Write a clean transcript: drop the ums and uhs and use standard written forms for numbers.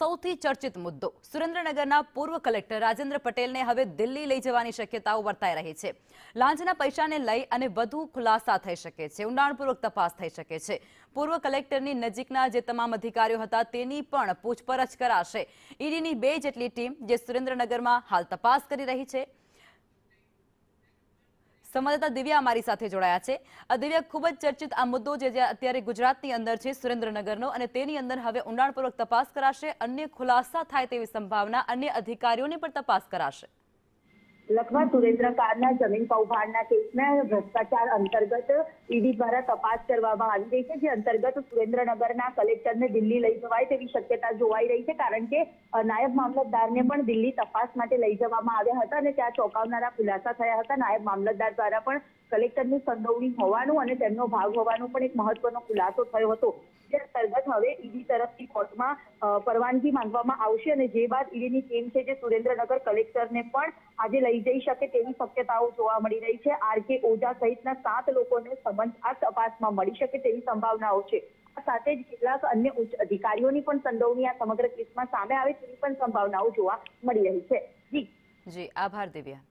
સૌથી ચર્ચિત મુદ્દો સુરેન્દ્રનગરના પૂર્વ કલેક્ટર રાજેન્દ્ર પટેલને હવે દિલ્હી લઈ જવાની શક્યતાઓ વર્તાઈ રહી છે। લાંચના પૈસાને લઈ અને વધુ ખુલાસા થઈ શકે છે, ઊંડાણપૂર્વક તપાસ થઈ શકે છે। પૂર્વ કલેક્ટરની નજીકના જે તમામ અધિકારીઓ હતા તેની પણ પૂછપરછ કરાશે। ઈડીની 2 જેટલી ટીમ જે સુરેન્દ્રનગરમાં હાલ તપાસ કરી રહી છે। संवाददाता दिव्या अमारी साथे जोड़ाया छे। दिव्या, खूब ज चर्चित आ मुद्दो जे अत्यारे गुजरातनी अंदर छे सुरेन्द्रनगरनो अने तेनी अंदर हवे ऊंडाणपूर्वक तपास कराशे, अन्य खुलासा थाय तेवी संभावना, अन्य अधिकारीओनी पण तपास कराशे। लखवा सुरेन्द्र कारना जमीन कौभांडना केसना भ्रष्टाचार अंतर्गत ईडी द्वारा तपास करवामां आवी रही छे, जे अंतर्गत सुरेन्द्रनगरना कलेक्टरने दिल्ही लई जवाय तेवी शक्यता जोवाई रही छे, कारण के नायब मामलतदारने पण दिल्ही तपास माटे लई जवामां आव्या हता अने त्यां ચોંકાવનારા खुलासा थया हता। नायब मामलतदार द्वारा पण कलेक्टरनी संडोवणी होवानुं अने तेमनो भाग होवानो पण एक महत्वनो खुलासो थयो हतो। जे अंतर्गत हवे ईडी तरफथी कोर्टमां परवानगी मांगवामां आवशे अने जे बाद ईडीनी टीम छे जे सुरेन्द्रनगर कलेक्टरने पण આજે લઈ જઈ શકે તેવી શક્યતાઓ જોવા મળી રહી છે। આરકે ઓઝા સહિતના 7 લોકોને સમન્સ આ તપાસમાં મળી શકે તેવી સંભાવનાઓ છે। આ સાથે જ કેટલાક અન્ય ઉચ્ચ અધિકારીઓની પણ સંડોવણી આ સમગ્ર કેસમાં સામે આવે તેવી પણ સંભાવનાઓ જોવા મળી રહી છે। જી આભાર દિવ્યા।